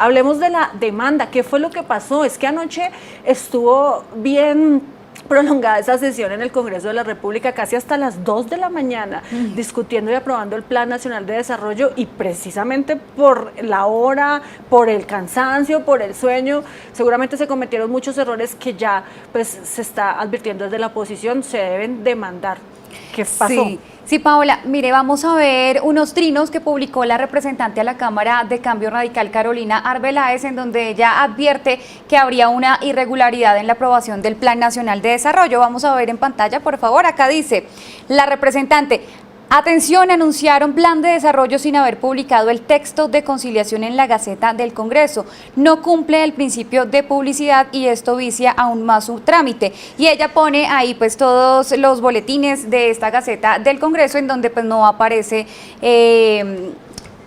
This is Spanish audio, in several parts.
Hablemos de la demanda. ¿Qué fue lo que pasó? Es que anoche estuvo bien prolongada esa sesión en el Congreso de la República, casi hasta las 2 de la mañana, discutiendo y aprobando el Plan Nacional de Desarrollo, y precisamente por la hora, por el cansancio, por el sueño, seguramente se cometieron muchos errores que ya pues se está advirtiendo desde la oposición, se deben demandar. ¿Qué pasó? Sí, Paola, mire, vamos a ver unos trinos que publicó la representante a la Cámara de Cambio Radical, Carolina Arbeláez, en donde ella advierte que habría una irregularidad en la aprobación del Plan Nacional de Desarrollo. Vamos a ver en pantalla, por favor. Acá dice la representante: atención, anunciaron plan de desarrollo sin haber publicado el texto de conciliación en la Gaceta del Congreso. No cumple el principio de publicidad y esto vicia aún más su trámite. Y ella pone ahí pues todos los boletines de esta Gaceta del Congreso, en donde pues no aparece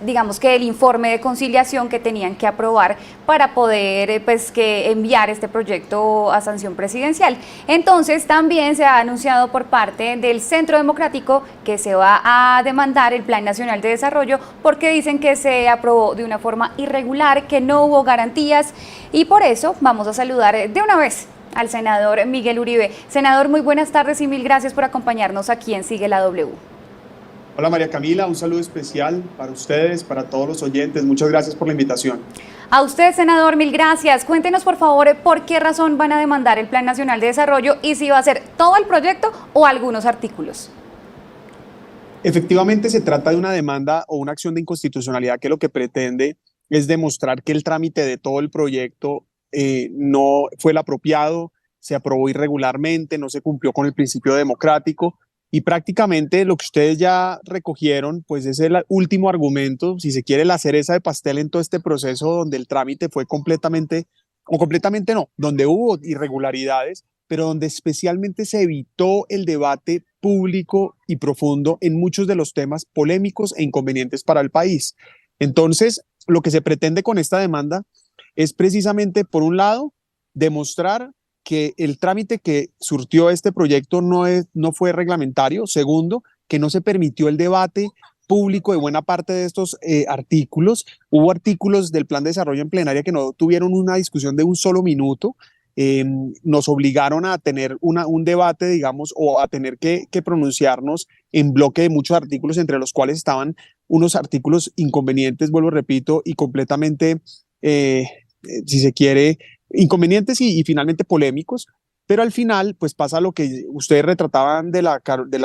digamos que el informe de conciliación que tenían que aprobar para poder pues que enviar este proyecto a sanción presidencial. Entonces también se ha anunciado por parte del Centro Democrático que se va a demandar el Plan Nacional de Desarrollo porque dicen que se aprobó de una forma irregular, que no hubo garantías, y por eso vamos a saludar de una vez al senador Miguel Uribe. Senador, muy buenas tardes y mil gracias por acompañarnos aquí en Sigue la W. Hola María Camila, un saludo especial para ustedes, para todos los oyentes. Muchas gracias por la invitación. A usted, senador, mil gracias. Cuéntenos, por favor, por qué razón van a demandar el Plan Nacional de Desarrollo y si va a ser todo el proyecto o algunos artículos. Efectivamente, se trata de una demanda o una acción de inconstitucionalidad que lo que pretende es demostrar que el trámite de todo el proyecto no fue el apropiado, se aprobó irregularmente, no se cumplió con el principio democrático. Y prácticamente lo que ustedes ya recogieron, pues es el último argumento, si se quiere, la cereza de pastel en todo este proceso donde el trámite fue completamente no, donde hubo irregularidades, pero donde especialmente se evitó el debate público y profundo en muchos de los temas polémicos e inconvenientes para el país. Entonces, lo que se pretende con esta demanda es precisamente, por un lado, demostrar que el trámite que surtió este proyecto no fue reglamentario. Segundo, que no se permitió el debate público de buena parte de estos artículos. Hubo artículos del Plan de Desarrollo en plenaria que no tuvieron una discusión de un solo minuto. Nos obligaron a tener un debate, digamos, o a tener que pronunciarnos en bloque de muchos artículos, entre los cuales estaban unos artículos inconvenientes, vuelvo, repito, y completamente, si se quiere, inconvenientes y finalmente polémicos, pero al final pues pasa lo que ustedes retrataban de la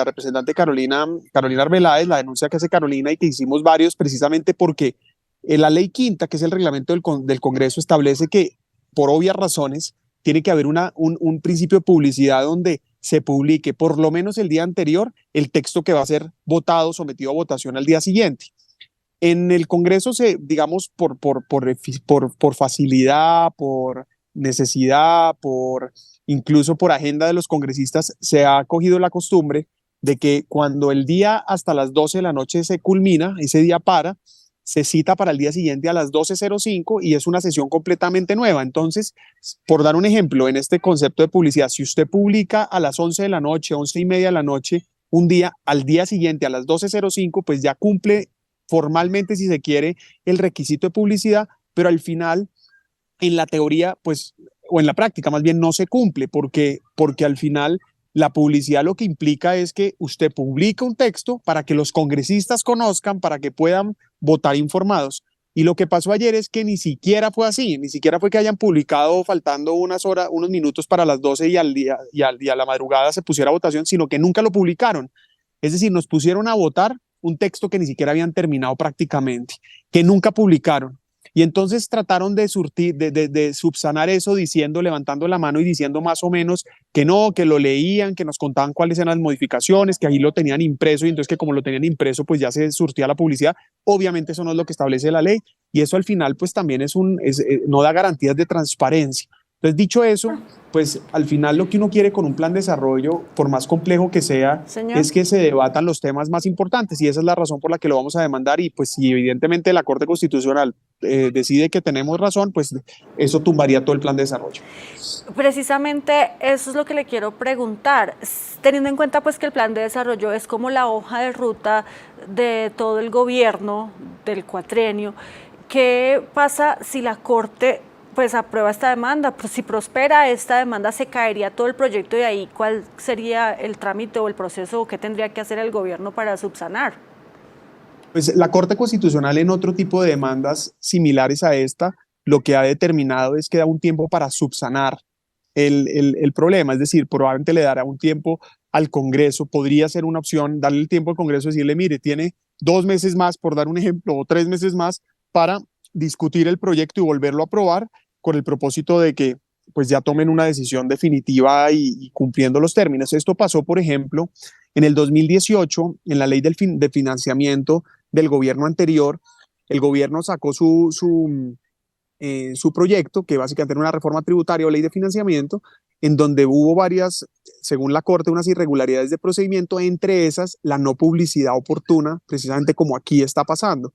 representante Carolina Arbeláez, la denuncia que hace Carolina y que hicimos varios precisamente porque la ley quinta, que es el reglamento del Congreso, establece que por obvias razones tiene que haber un principio de publicidad donde se publique por lo menos el día anterior el texto que va a ser votado, sometido a votación al día siguiente. En el Congreso, digamos, por facilidad, por necesidad, incluso por agenda de los congresistas, se ha cogido la costumbre de que cuando el día hasta las 12 de la noche se culmina, ese día se cita para el día siguiente a las 12:05 y es una sesión completamente nueva. Entonces, por dar un ejemplo, en este concepto de publicidad, si usted publica a las 11 de la noche, 11:30 de la noche, un día, al día siguiente a las 12:05, pues ya cumple formalmente, si se quiere, el requisito de publicidad, pero al final, en la teoría, pues, o en la práctica más bien, no se cumple, porque al final la publicidad lo que implica es que usted publica un texto para que los congresistas conozcan, para que puedan votar informados. Y lo que pasó ayer es que ni siquiera fue así, ni siquiera fue que hayan publicado faltando unas horas, unos minutos para las 12 y a la madrugada se pusiera a votación, sino que nunca lo publicaron. Es decir, nos pusieron a votar un texto que ni siquiera habían terminado prácticamente, que nunca publicaron. Y entonces trataron de subsanar eso diciendo, levantando la mano y diciendo más o menos que no, que lo leían, que nos contaban cuáles eran las modificaciones, que ahí lo tenían impreso y entonces que como lo tenían impreso pues ya se surtía la publicidad. Obviamente eso no es lo que establece la ley y eso al final pues también no da garantías de transparencia. Entonces, dicho eso, pues al final lo que uno quiere con un plan de desarrollo, por más complejo que sea, Señor, es que se debatan los temas más importantes y esa es la razón por la que lo vamos a demandar y pues si evidentemente la Corte Constitucional decide que tenemos razón, pues eso tumbaría todo el plan de desarrollo. precisamente eso es lo que le quiero preguntar, teniendo en cuenta pues que el plan de desarrollo es como la hoja de ruta de todo el gobierno del cuatrienio. ¿Qué pasa si la Corte pues aprueba esta demanda? Pues si prospera esta demanda, ¿se caería todo el proyecto de ahí? ¿Cuál sería el trámite o el proceso o qué tendría que hacer el gobierno para subsanar? Pues la Corte Constitucional en otro tipo de demandas similares a esta, lo que ha determinado es que da un tiempo para subsanar el problema, es decir, probablemente le dará un tiempo al Congreso, podría ser una opción darle el tiempo al Congreso y decirle, mire, tiene 2 meses más, por dar un ejemplo, o 3 meses más para discutir el proyecto y volverlo a aprobar con el propósito de que pues ya tomen una decisión definitiva y cumpliendo los términos. Esto pasó, por ejemplo, en el 2018, en la ley de financiamiento del gobierno anterior, el gobierno sacó su proyecto, que básicamente era una reforma tributaria o ley de financiamiento, en donde hubo varias, según la Corte, unas irregularidades de procedimiento, entre esas la no publicidad oportuna, precisamente como aquí está pasando.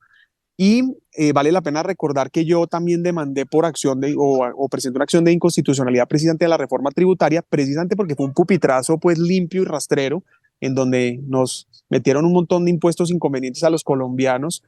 Y vale la pena recordar que yo también demandé por acción o presenté una acción de inconstitucionalidad precisamente de la reforma tributaria, precisamente porque fue un pupitrazo pues limpio y rastrero, en donde nos metieron un montón de impuestos inconvenientes a los colombianos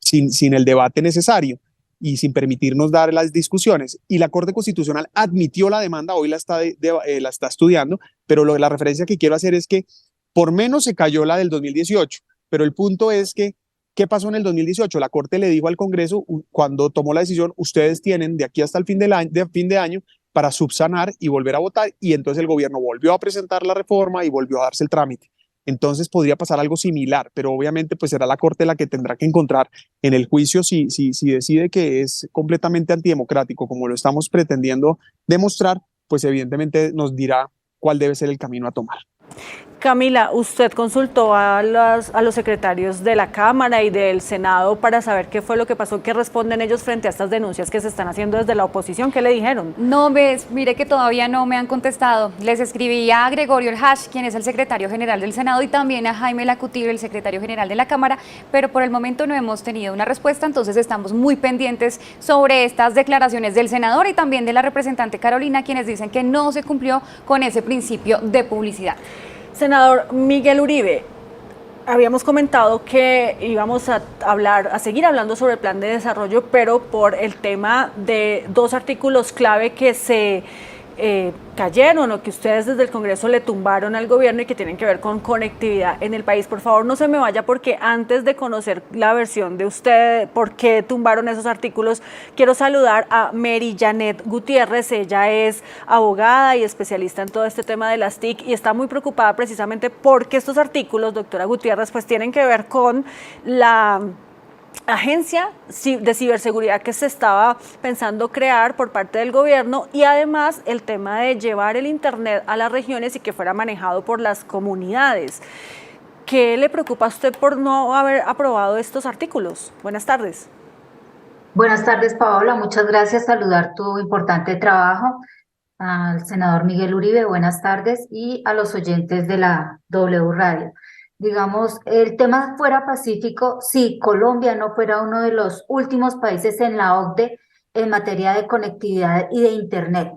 sin el debate necesario y sin permitirnos dar las discusiones. Y la Corte Constitucional admitió la demanda, hoy la está estudiando, pero la referencia que quiero hacer es que por menos se cayó la del 2018, pero el punto es que ¿qué pasó en el 2018? La Corte le dijo al Congreso, cuando tomó la decisión, ustedes tienen de aquí hasta el fin de año para subsanar y volver a votar, y entonces el gobierno volvió a presentar la reforma y volvió a darse el trámite. Entonces podría pasar algo similar, pero obviamente pues será la Corte la que tendrá que encontrar en el juicio si decide que es completamente antidemocrático, como lo estamos pretendiendo demostrar, pues evidentemente nos dirá cuál debe ser el camino a tomar. Camila, usted consultó a los secretarios de la Cámara y del Senado para saber qué fue lo que pasó, qué responden ellos frente a estas denuncias que se están haciendo desde la oposición. ¿Qué le dijeron? No, mire que todavía no me han contestado. Les escribí a Gregorio Elhash, quien es el secretario general del Senado, y también a Jaime Lacutir, el secretario general de la Cámara, pero por el momento no hemos tenido una respuesta, entonces estamos muy pendientes sobre estas declaraciones del senador y también de la representante Carolina, quienes dicen que no se cumplió con ese principio de publicidad. Senador Miguel Uribe, habíamos comentado que íbamos a seguir hablando sobre el plan de desarrollo, pero por el tema de dos artículos clave que se cayeron o que ustedes desde el Congreso le tumbaron al gobierno y que tienen que ver con conectividad en el país. Por favor, no se me vaya, porque antes de conocer la versión de usted, por qué tumbaron esos artículos, quiero saludar a Mary Janet Gutiérrez. Ella es abogada y especialista en todo este tema de las TIC y está muy preocupada precisamente porque estos artículos, doctora Gutiérrez, pues tienen que ver con la agencia de ciberseguridad que se estaba pensando crear por parte del gobierno, y además el tema de llevar el internet a las regiones y que fuera manejado por las comunidades. ¿Qué le preocupa a usted por no haber aprobado estos artículos? Buenas tardes. Buenas tardes, Paola. Muchas gracias. Saludar tu importante trabajo. Al senador Miguel Uribe, buenas tardes, y a los oyentes de la W Radio. Digamos, el tema fuera pacífico si Colombia no fuera uno de los últimos países en la OCDE en materia de conectividad y de Internet.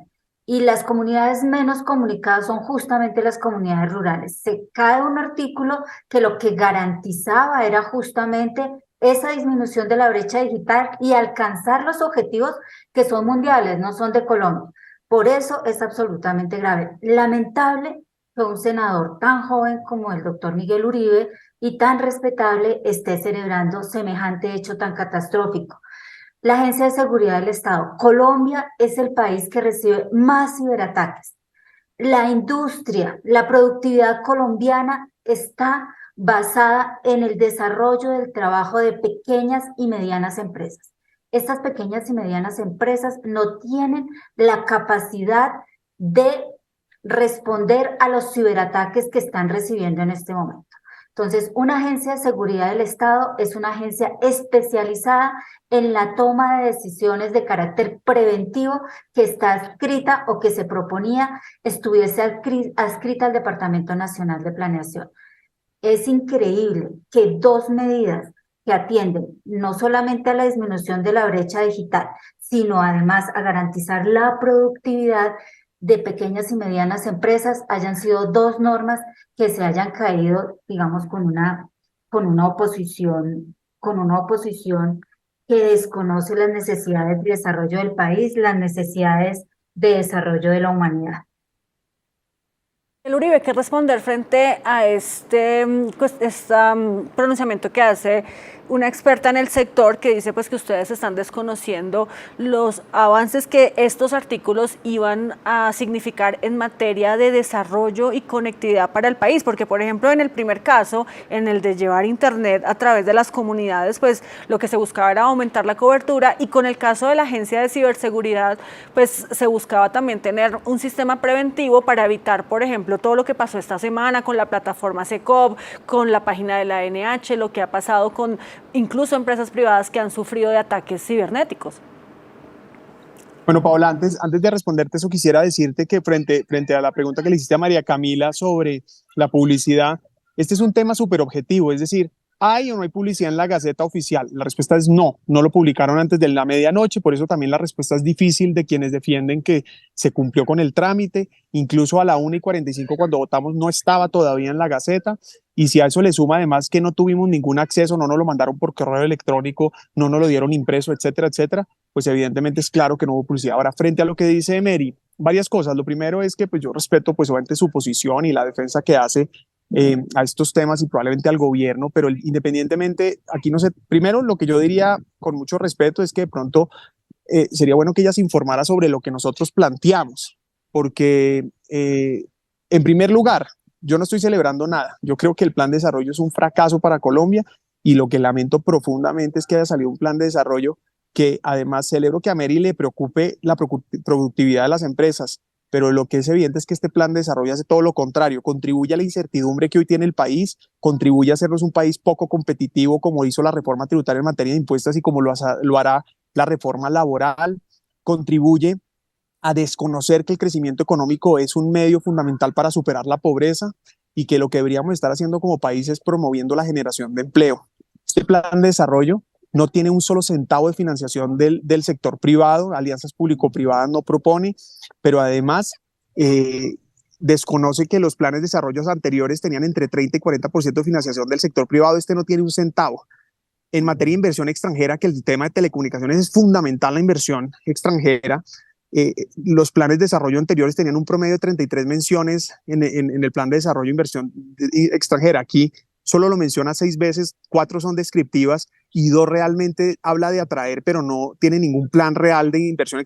Y las comunidades menos comunicadas son justamente las comunidades rurales. Se cae un artículo que lo que garantizaba era justamente esa disminución de la brecha digital y alcanzar los objetivos que son mundiales, no son de Colombia. Por eso es absolutamente grave. Lamentable que un senador tan joven como el doctor Miguel Uribe y tan respetable esté celebrando semejante hecho tan catastrófico. La Agencia de Seguridad del Estado. Colombia es el país que recibe más ciberataques. La industria, la productividad colombiana está basada en el desarrollo del trabajo de pequeñas y medianas empresas. Estas pequeñas y medianas empresas no tienen la capacidad de responder a los ciberataques que están recibiendo en este momento. Entonces, una agencia de seguridad del Estado es una agencia especializada en la toma de decisiones de carácter preventivo que está adscrita o que se proponía estuviese adscrita al Departamento Nacional de Planeación. Es increíble que dos medidas que atienden no solamente a la disminución de la brecha digital, sino además a garantizar la productividad de pequeñas y medianas empresas, hayan sido dos normas que se hayan caído, digamos, con una oposición que desconoce las necesidades de desarrollo del país, las necesidades de desarrollo de la humanidad. El Uribe, ¿qué responder frente a pronunciamiento que hace una experta en el sector que dice pues que ustedes están desconociendo los avances que estos artículos iban a significar en materia de desarrollo y conectividad para el país? Porque, por ejemplo, en el primer caso, en el de llevar internet a través de las comunidades, pues lo que se buscaba era aumentar la cobertura, y con el caso de la Agencia de Ciberseguridad, pues se buscaba también tener un sistema preventivo para evitar, por ejemplo, todo lo que pasó esta semana con la plataforma Secop, con la página de la ANH, lo que ha pasado con incluso empresas privadas que han sufrido de ataques cibernéticos. Bueno, Paola, antes de responderte eso, quisiera decirte que frente a la pregunta que le hiciste a María Camila sobre la publicidad, este es un tema súper objetivo, es decir, ¿hay o no hay publicidad en la Gaceta Oficial? La respuesta es no, no lo publicaron antes de la medianoche, por eso también la respuesta es difícil de quienes defienden que se cumplió con el trámite. Incluso a la 1:45 cuando votamos no estaba todavía en la Gaceta, y si a eso le suma además que no tuvimos ningún acceso, no nos lo mandaron por correo electrónico, no nos lo dieron impreso, etcétera, etcétera, pues evidentemente es claro que no hubo publicidad. Ahora, frente a lo que dice Mary, varias cosas. Lo primero es que pues yo respeto pues obviamente su posición y la defensa que hace a estos temas y probablemente al gobierno, pero independientemente, aquí no sé, primero lo que yo diría con mucho respeto es que de pronto sería bueno que ella se informara sobre lo que nosotros planteamos, porque en primer lugar, yo no estoy celebrando nada, yo creo que el plan de desarrollo es un fracaso para Colombia, y lo que lamento profundamente es que haya salido un plan de desarrollo que además celebro que a Mary le preocupe la productividad de las empresas, pero lo que es evidente es que este plan de desarrollo hace todo lo contrario, contribuye a la incertidumbre que hoy tiene el país, contribuye a hacernos un país poco competitivo, como hizo la reforma tributaria en materia de impuestos y como lo hará la reforma laboral, contribuye a desconocer que el crecimiento económico es un medio fundamental para superar la pobreza, y que lo que deberíamos estar haciendo como país es promoviendo la generación de empleo. Este plan de desarrollo no tiene un solo centavo de financiación del sector privado, alianzas público-privadas no propone, pero además desconoce que los planes de desarrollo anteriores tenían entre 30 y 40% de financiación del sector privado. Este no tiene un centavo. En materia de inversión extranjera, que el tema de telecomunicaciones es fundamental, la inversión extranjera, los planes de desarrollo anteriores tenían un promedio de 33 menciones en el plan de desarrollo de inversión extranjera. Aquí solo lo menciona 6 veces, 4 son descriptivas y 2 realmente habla de atraer, pero no tiene ningún plan real de inversión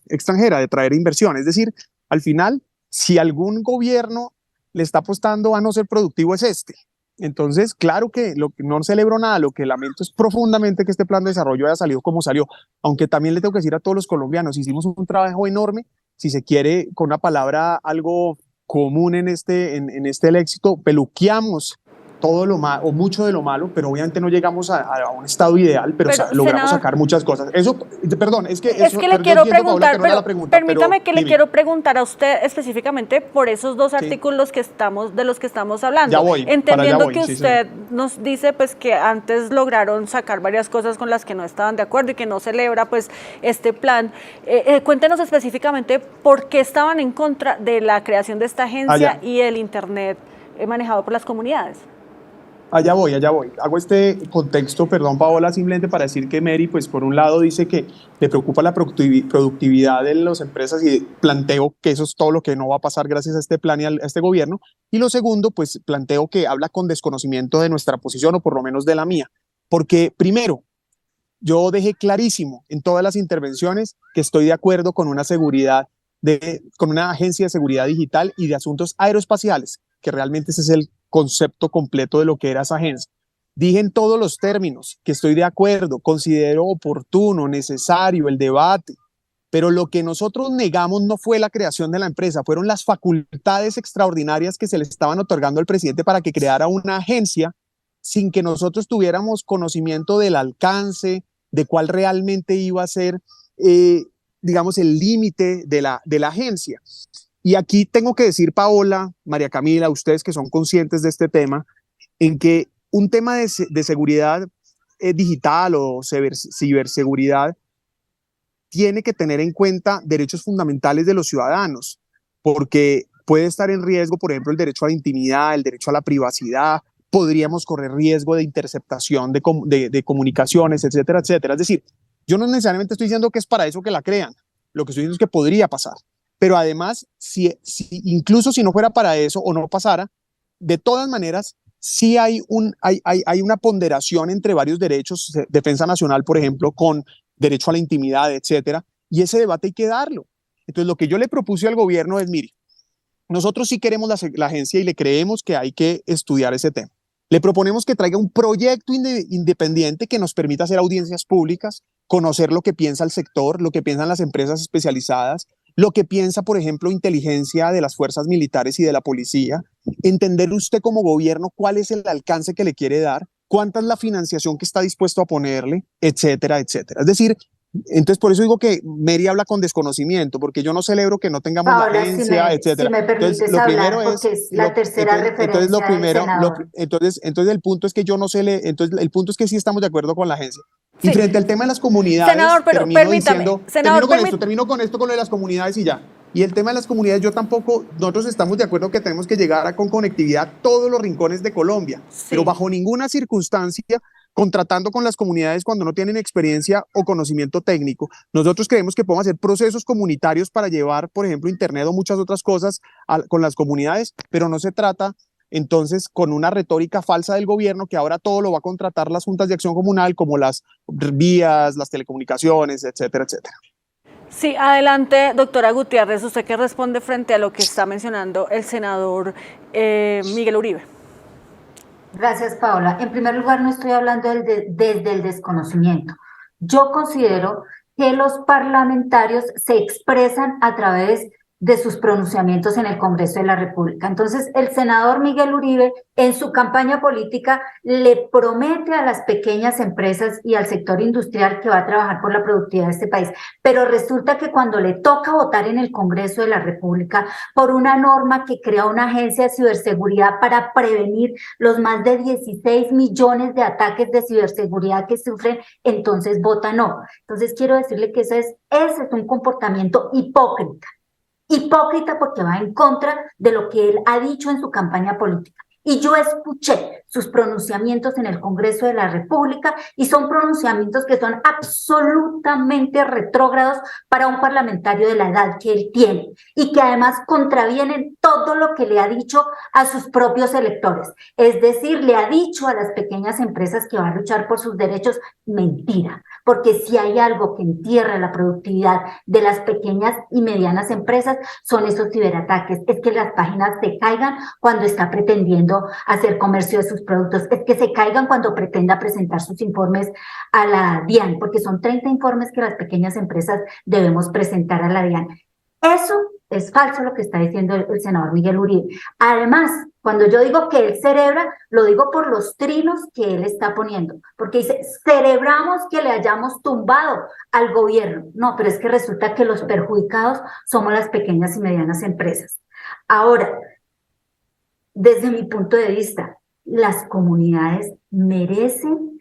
extranjera, de traer inversión. Es decir, al final, si algún gobierno le está apostando a no ser productivo es este. Entonces, claro que no celebro nada, lo que lamento es profundamente que este plan de desarrollo haya salido como salió, aunque también le tengo que decir a todos los colombianos, hicimos un trabajo enorme, si se quiere, con una palabra algo común en el éxito, peluqueamos todo lo malo o mucho de lo malo, pero obviamente no llegamos a un estado ideal, pero logramos sacar muchas cosas. Eso, perdón, es que le quiero preguntar, permítame que le quiero preguntar a usted específicamente por esos 2 artículos de los que estamos hablando. Ya voy, entendiendo que usted nos dice pues que antes lograron sacar varias cosas con las que no estaban de acuerdo y que no celebra pues este plan. Cuéntenos específicamente por qué estaban en contra de la creación de esta agencia y el internet manejado por las comunidades. Allá voy. Hago este contexto, perdón, Paola, simplemente para decir que Mary, pues por un lado dice que le preocupa la productividad de las empresas y planteo que eso es todo lo que no va a pasar gracias a este plan y a este gobierno. Y lo segundo, pues planteo que habla con desconocimiento de nuestra posición, o por lo menos de la mía. Porque primero, yo dejé clarísimo en todas las intervenciones que estoy de acuerdo con una con una agencia de seguridad digital y de asuntos aeroespaciales, que realmente ese es el concepto completo de lo que era esa agencia. Dije en todos los términos que estoy de acuerdo, considero oportuno, necesario el debate, pero lo que nosotros negamos no fue la creación de la empresa, fueron las facultades extraordinarias que se le estaban otorgando al presidente para que creara una agencia sin que nosotros tuviéramos conocimiento del alcance, de cuál realmente iba a ser, digamos, el límite de la agencia. Y aquí tengo que decir, Paola, María Camila, ustedes que son conscientes de este tema, en que un tema de seguridad digital o ciberseguridad tiene que tener en cuenta derechos fundamentales de los ciudadanos, porque puede estar en riesgo, por ejemplo, el derecho a la intimidad, el derecho a la privacidad, podríamos correr riesgo de interceptación de comunicaciones, etcétera, etcétera. Es decir, yo no necesariamente estoy diciendo que es para eso que la crean, lo que estoy diciendo es que podría pasar. Pero además, incluso si no fuera para eso o no pasara, de todas maneras, sí hay una ponderación entre varios derechos, defensa nacional, por ejemplo, con derecho a la intimidad, etcétera, y ese debate hay que darlo. Entonces, lo que yo le propuse al gobierno es, mire, nosotros sí queremos la agencia y le creemos que hay que estudiar ese tema. Le proponemos que traiga un proyecto independiente que nos permita hacer audiencias públicas, conocer lo que piensa el sector, lo que piensan las empresas especializadas, lo que piensa, por ejemplo, inteligencia de las fuerzas militares y de la policía, entender usted como gobierno cuál es el alcance que le quiere dar, cuánta es la financiación que está dispuesto a ponerle, etcétera, etcétera. Es decir, entonces por eso digo que Mary habla con desconocimiento, porque yo no celebro que no tengamos Paola, la agencia, etcétera. si me permites Entonces, lo hablar, primero porque es la tercera referencia entonces lo del primero, senador. entonces el punto es que yo no sé, entonces el punto es que sí estamos de acuerdo con la agencia. Sí. Y frente al tema de las comunidades, Senador, pero permítame, senador, termino con esto, con lo de las comunidades y ya. Y el tema de las comunidades, nosotros estamos de acuerdo que tenemos que llegar con conectividad a todos los rincones de Colombia, sí, pero bajo ninguna circunstancia contratando con las comunidades cuando no tienen experiencia o conocimiento técnico. Nosotros creemos que podemos hacer procesos comunitarios para llevar, por ejemplo, Internet o muchas otras cosas con las comunidades, pero no se trata entonces con una retórica falsa del gobierno que ahora todo lo va a contratar las juntas de acción comunal como las vías, las telecomunicaciones, etcétera, etcétera. Sí, adelante, doctora Gutiérrez, usted que responde frente a lo que está mencionando el senador Miguel Uribe. Gracias, Paola. En primer lugar, no estoy hablando desde el desconocimiento. Yo considero que los parlamentarios se expresan a través de sus pronunciamientos en el Congreso de la República. Entonces, el senador Miguel Uribe, en su campaña política, le promete a las pequeñas empresas y al sector industrial que va a trabajar por la productividad de este país, pero resulta que cuando le toca votar en el Congreso de la República por una norma que crea una agencia de ciberseguridad para prevenir los más de 16 millones de ataques de ciberseguridad que sufren, entonces vota no. Entonces, quiero decirle que ese es un comportamiento hipócrita. Hipócrita porque va en contra de lo que él ha dicho en su campaña política. Y yo escuché sus pronunciamientos en el Congreso de la República y son pronunciamientos que son absolutamente retrógrados para un parlamentario de la edad que él tiene y que además contravienen todo lo que le ha dicho a sus propios electores. Es decir, le ha dicho a las pequeñas empresas que va a luchar por sus derechos, mentira, porque si hay algo que entierra la productividad de las pequeñas y medianas empresas son esos ciberataques, es que las páginas se caigan cuando está pretendiendo hacer comercio de sus productos, es que se caigan cuando pretenda presentar sus informes a la DIAN, porque son 30 informes que las pequeñas empresas debemos presentar a la DIAN. Eso es falso lo que está diciendo el senador Miguel Uribe. Además, cuando yo digo que él cerebra, lo digo por los trinos que él está poniendo, porque dice, celebramos que le hayamos tumbado al gobierno. No, pero es que resulta que los perjudicados somos las pequeñas y medianas empresas. Ahora, desde mi punto de vista, las comunidades merecen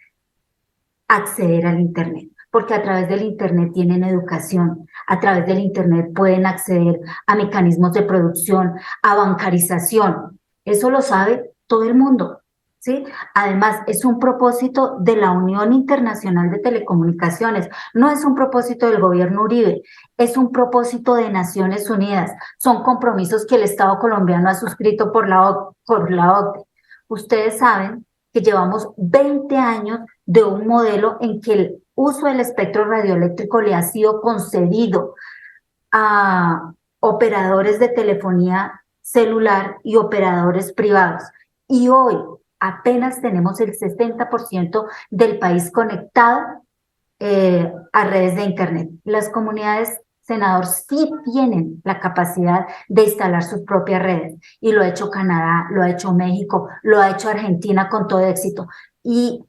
acceder al Internet, porque a través del Internet tienen educación, a través del Internet pueden acceder a mecanismos de producción, a bancarización. Eso lo sabe todo el mundo, ¿sí? Además, es un propósito de la Unión Internacional de Telecomunicaciones, no es un propósito del gobierno Uribe, es un propósito de Naciones Unidas, son compromisos que el Estado colombiano ha suscrito por la OCDE. Ustedes saben que llevamos 20 años de un modelo en que el uso del espectro radioeléctrico le ha sido concedido a operadores de telefonía celular y operadores privados. Y hoy apenas tenemos el 60% del país conectado a redes de Internet. Las comunidades, senador, sí tienen la capacidad de instalar sus propias redes. Y lo ha hecho Canadá, lo ha hecho México, lo ha hecho Argentina con todo éxito. Y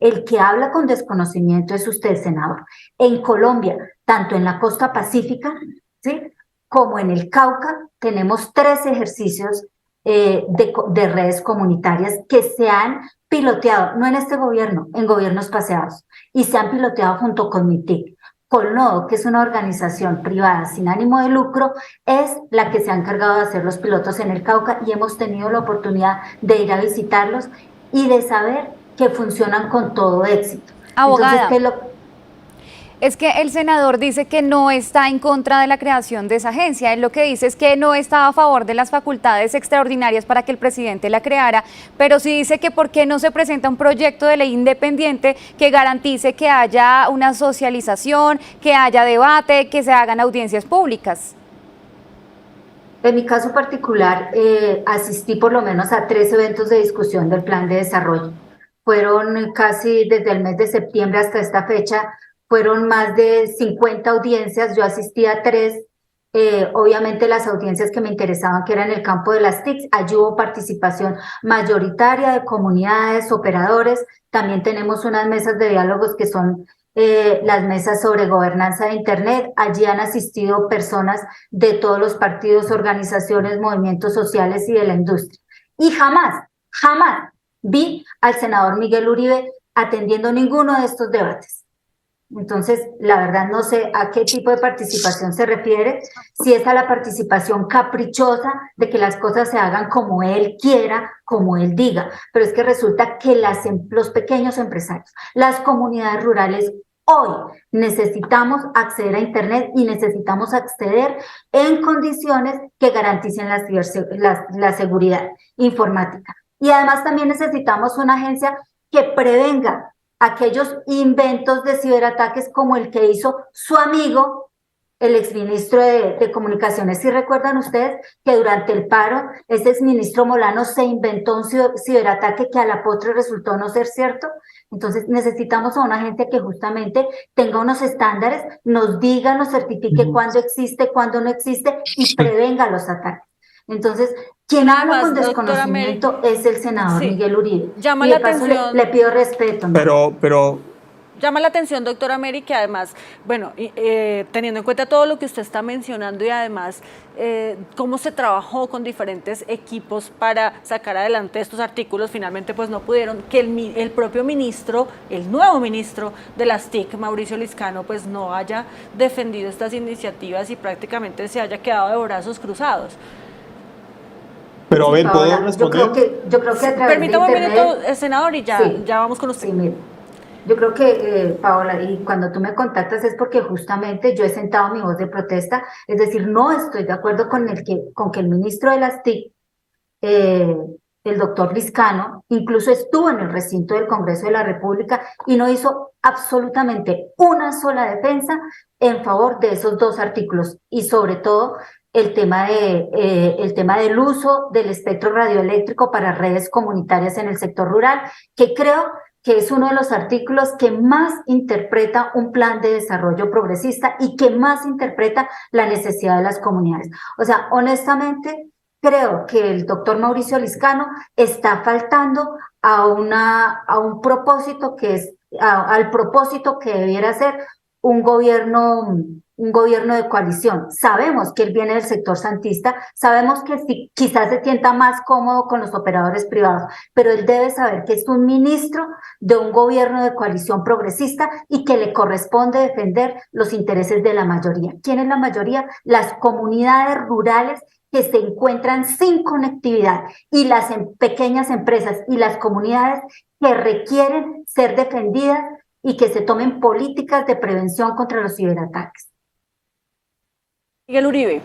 el que habla con desconocimiento es usted, senador. En Colombia, tanto en la costa pacífica, ¿sí?, como en el Cauca, tenemos 3 ejercicios de redes comunitarias que se han piloteado, no en este gobierno, en gobiernos pasados, y se han piloteado junto con MITIC. Colnodo, que es una organización privada sin ánimo de lucro, es la que se ha encargado de hacer los pilotos en el Cauca y hemos tenido la oportunidad de ir a visitarlos y de saber que funcionan con todo éxito. Abogada. Entonces, ¿qué es lo Es que el senador dice que no está en contra de la creación de esa agencia. Él lo que dice es que no está a favor de las facultades extraordinarias para que el presidente la creara, pero sí dice que por qué no se presenta un proyecto de ley independiente que garantice que haya una socialización, que haya debate, que se hagan audiencias públicas? En mi caso particular, asistí por lo menos a 3 eventos de discusión del plan de desarrollo. Fueron casi desde el mes de septiembre hasta esta fecha, fueron más de 50 audiencias, yo asistí a 3. Obviamente las audiencias que me interesaban, que eran en el campo de las TICs, allí hubo participación mayoritaria de comunidades, operadores. También tenemos unas mesas de diálogos que son las mesas sobre gobernanza de Internet. Allí han asistido personas de todos los partidos, organizaciones, movimientos sociales y de la industria. Y jamás vi al senador Miguel Uribe atendiendo ninguno de estos debates. Entonces, la verdad no sé a qué tipo de participación se refiere, si es a la participación caprichosa de que las cosas se hagan como él quiera, como él diga, pero es que resulta que los pequeños empresarios, las comunidades rurales, hoy necesitamos acceder a Internet y necesitamos acceder en condiciones que garanticen la seguridad informática. Y además también necesitamos una agencia que prevenga aquellos inventos de ciberataques como el que hizo su amigo, el exministro de Comunicaciones. ¿Sí recuerdan ustedes que durante el paro, ese exministro Molano se inventó un ciberataque que a la postre resultó no ser cierto? Entonces necesitamos a una gente que justamente tenga unos estándares, nos diga, nos certifique cuándo existe, cuándo no existe y prevenga los ataques. Entonces, quien habla con desconocimiento es el senador Miguel Uribe. Llama y la de paso atención. le pido respeto, ¿no? Pero Llama la atención, doctora Mary, que además, bueno, teniendo en cuenta todo lo que usted está mencionando y además cómo se trabajó con diferentes equipos para sacar adelante estos artículos, finalmente pues no pudieron, que el propio ministro, el nuevo ministro de las TIC, Mauricio Liscano, pues no haya defendido estas iniciativas y prácticamente se haya quedado de brazos cruzados. Pero a ver, ¿puedo Paola, responder? Yo creo que a través Permítame de un Internet, minuto, senador, y ya vamos con usted. Sí, mire. Yo creo que, Paola, y cuando tú me contactas es porque justamente yo he sentado mi voz de protesta, es decir, no estoy de acuerdo con que el ministro de las TIC, el doctor Liscano, incluso estuvo en el recinto del Congreso de la República y no hizo absolutamente una sola defensa en favor de esos 2 artículos y sobre todo el tema del uso del espectro radioeléctrico para redes comunitarias en el sector rural, que creo que es uno de los artículos que más interpreta un plan de desarrollo progresista y que más interpreta la necesidad de las comunidades. O sea, honestamente, creo que el doctor Mauricio Liscano está faltando a un propósito al propósito que debiera ser un gobierno de coalición. Sabemos que él viene del sector santista, sabemos que sí, quizás se sienta más cómodo con los operadores privados, pero él debe saber que es un ministro de un gobierno de coalición progresista y que le corresponde defender los intereses de la mayoría. ¿Quién es la mayoría? Las comunidades rurales que se encuentran sin conectividad y las pequeñas empresas y las comunidades que requieren ser defendidas y que se tomen políticas de prevención contra los ciberataques. Miguel Uribe.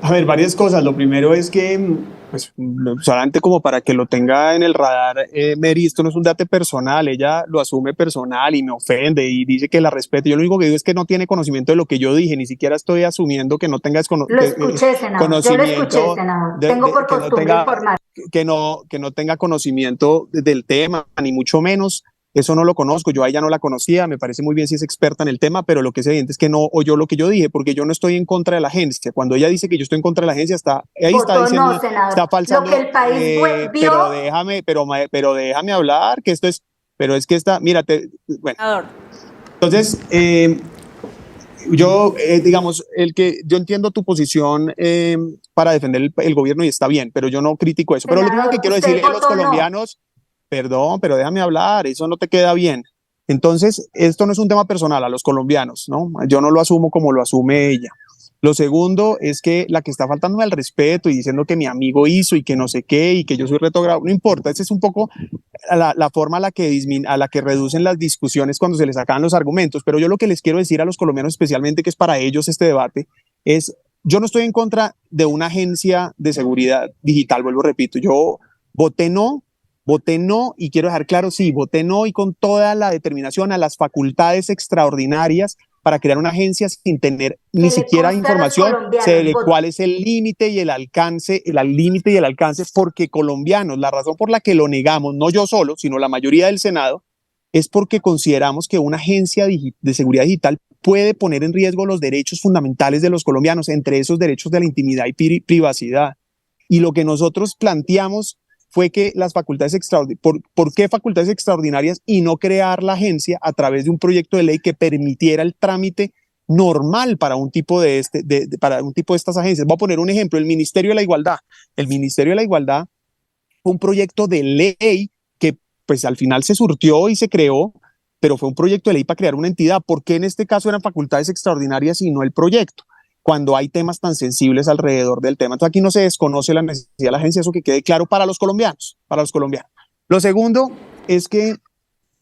A ver, varias cosas. Lo primero es que, pues, solamente como para que lo tenga en el radar, Mary, esto no es un dato personal, ella lo asume personal y me ofende y dice que la respeto. Yo lo único que digo es que no tiene conocimiento de lo que yo dije, ni siquiera estoy asumiendo que no tenga Lo escuché, senador. conocimiento. Yo lo escuché, senador. Tengo por costumbre informar. Que no tenga conocimiento del tema, ni mucho menos. Eso no lo conozco, yo a ella no la conocía, me parece muy bien si es experta en el tema, pero lo que es evidente es que no oyó lo que yo dije, porque yo no estoy en contra de la agencia. Cuando ella dice que yo estoy en contra de la agencia, está diciendo, no, senador. está falsando. Lo que el país vio. Pero déjame hablar, que esto es, pero es que mírate, bueno. Entonces, digamos, yo entiendo tu posición para defender el gobierno y está bien, pero yo no critico eso. Pero lo primero que quiero decirle a los colombianos, perdón, pero déjame hablar, eso no te queda bien. Entonces, esto no es un tema personal a los colombianos, ¿no? Yo no lo asumo como lo asume ella. Lo segundo es que la que está faltando al respeto y diciendo que mi amigo hizo y que no sé qué y que yo soy retrogrado, no importa, esa es un poco la forma a la que reducen las discusiones cuando se les sacan los argumentos, pero yo lo que les quiero decir a los colombianos especialmente, que es para ellos este debate, es yo no estoy en contra de una agencia de seguridad digital, vuelvo, repito, yo voté no, y quiero dejar claro, sí, voté no y con toda la determinación a las facultades extraordinarias para crear una agencia sin tener ni siquiera información sobre cuál es el límite y el alcance, porque colombianos, la razón por la que lo negamos, no yo solo, sino la mayoría del Senado, es porque consideramos que una agencia de seguridad digital puede poner en riesgo los derechos fundamentales de los colombianos, entre esos derechos de la intimidad y privacidad. Y lo que nosotros planteamos fue que las facultades extraordinarias, ¿por qué facultades extraordinarias y no crear la agencia a través de un proyecto de ley que permitiera el trámite normal para un tipo de estas agencias? Voy a poner un ejemplo, el Ministerio de la Igualdad. El Ministerio de la Igualdad fue un proyecto de ley que pues al final se surtió y se creó, pero fue un proyecto de ley para crear una entidad. ¿Por qué en este caso eran facultades extraordinarias y no el proyecto? Cuando hay temas tan sensibles alrededor del tema. Entonces aquí no se desconoce la necesidad de la agencia, eso que quede claro para los colombianos, Lo segundo es que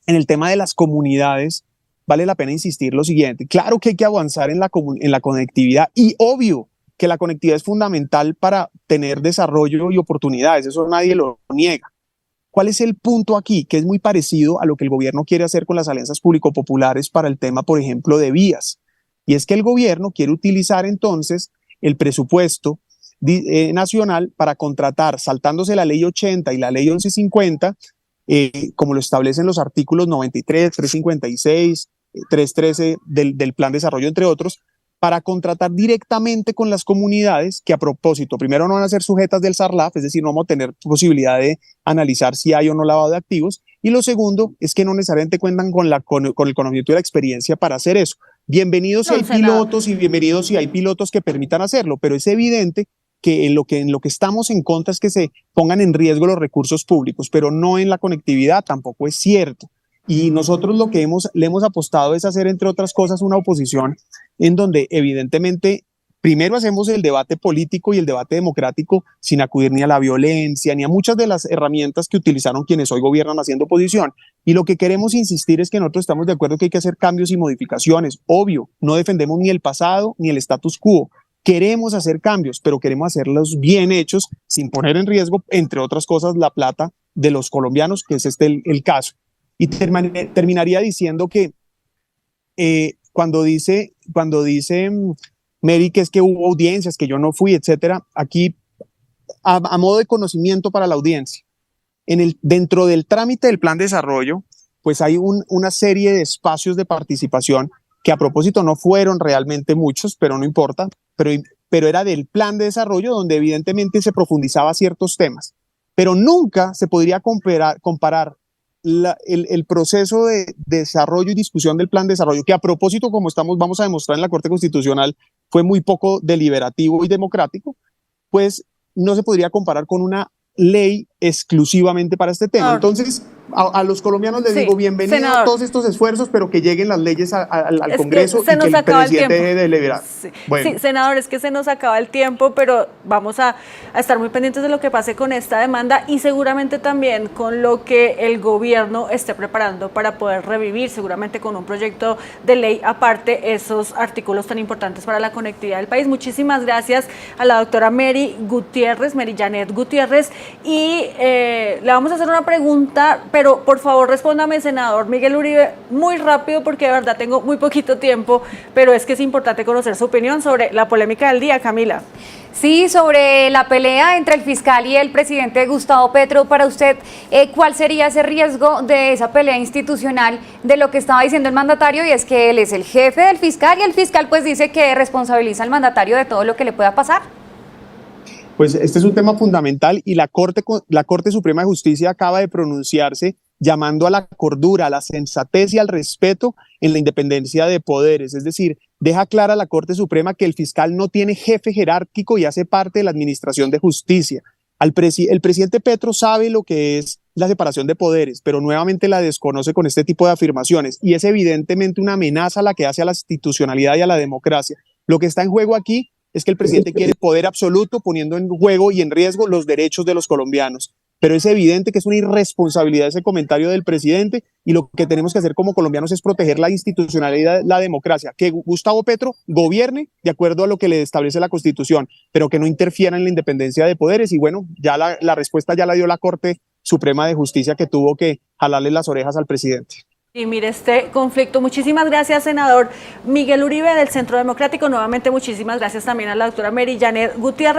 en el tema de las comunidades vale la pena insistir lo siguiente. Claro que hay que avanzar en la conectividad y obvio que la conectividad es fundamental para tener desarrollo y oportunidades, eso nadie lo niega. ¿Cuál es el punto aquí? Que es muy parecido a lo que el gobierno quiere hacer con las alianzas público-populares para el tema, por ejemplo, de vías. Y es que el gobierno quiere utilizar entonces el presupuesto nacional para contratar, saltándose la ley 80 y la ley 1150, como lo establecen los artículos 93, 356, 313 del Plan de Desarrollo, entre otros, para contratar directamente con las comunidades que a propósito, primero no van a ser sujetas del SARLAF, es decir, no vamos a tener posibilidad de analizar si hay o no lavado de activos, y lo segundo es que no necesariamente cuentan con el conocimiento y la experiencia para hacer eso. Bienvenidos si hay pilotos y bienvenidos si hay pilotos que permitan hacerlo, pero es evidente que en lo que estamos en contra es que se pongan en riesgo los recursos públicos, pero no en la conectividad, tampoco es cierto. Y nosotros lo que le hemos apostado es hacer, entre otras cosas, una oposición en donde evidentemente primero hacemos el debate político y el debate democrático sin acudir ni a la violencia ni a muchas de las herramientas que utilizaron quienes hoy gobiernan haciendo oposición. Y lo que queremos insistir es que nosotros estamos de acuerdo que hay que hacer cambios y modificaciones. Obvio, no defendemos ni el pasado ni el status quo. Queremos hacer cambios, pero queremos hacerlos bien hechos sin poner en riesgo, entre otras cosas, la plata de los colombianos, que es el caso. Y terminaría diciendo que cuando dice Mary que es que hubo audiencias, que yo no fui, etcétera, aquí a modo de conocimiento para la audiencia, dentro del trámite del plan de desarrollo, pues hay una serie de espacios de participación que a propósito no fueron realmente muchos, pero no importa, pero era del plan de desarrollo donde evidentemente se profundizaba ciertos temas, pero nunca se podría comparar el proceso de desarrollo y discusión del plan de desarrollo, que a propósito, como vamos a demostrar en la Corte Constitucional, fue muy poco deliberativo y democrático, pues no se podría comparar con una ley exclusivamente para este tema. Entonces, a los colombianos les digo bienvenidos a todos estos esfuerzos, pero que lleguen las leyes al Congreso y que el presidente deje de deliberar. Sí, senador, es que se nos acaba el tiempo, pero vamos a estar muy pendientes de lo que pase con esta demanda y seguramente también con lo que el gobierno esté preparando para poder revivir, seguramente con un proyecto de ley aparte, esos artículos tan importantes para la conectividad del país. Muchísimas gracias a la doctora Mary Janet Gutiérrez, y le vamos a hacer una pregunta, pero por favor respóndame, senador Miguel Uribe, muy rápido porque de verdad tengo muy poquito tiempo, pero es que es importante conocer su opinión sobre la polémica del día, Camila. Sí, sobre la pelea entre el fiscal y el presidente Gustavo Petro, para usted, ¿cuál sería ese riesgo de esa pelea institucional de lo que estaba diciendo el mandatario? Y es que él es el jefe del fiscal y el fiscal pues dice que responsabiliza al mandatario de todo lo que le pueda pasar. Pues este es un tema fundamental y la Corte Suprema de Justicia acaba de pronunciarse llamando a la cordura, a la sensatez y al respeto en la independencia de poderes. Es decir, deja clara la Corte Suprema que el fiscal no tiene jefe jerárquico y hace parte de la administración de justicia. El presidente Petro sabe lo que es la separación de poderes, pero nuevamente la desconoce con este tipo de afirmaciones y es evidentemente una amenaza a la que hace a la institucionalidad y a la democracia. Lo que está en juego aquí es que el presidente quiere poder absoluto, poniendo en juego y en riesgo los derechos de los colombianos. Pero es evidente que es una irresponsabilidad ese comentario del presidente, y lo que tenemos que hacer como colombianos es proteger la institucionalidad, la democracia, que Gustavo Petro gobierne de acuerdo a lo que le establece la Constitución, pero que no interfiera en la independencia de poderes. Y bueno, ya la respuesta ya la dio la Corte Suprema de Justicia, que tuvo que jalarle las orejas al presidente. Y mire este conflicto. Muchísimas gracias, senador Miguel Uribe del Centro Democrático. Nuevamente, muchísimas gracias también a la doctora Mary Janet Gutiérrez.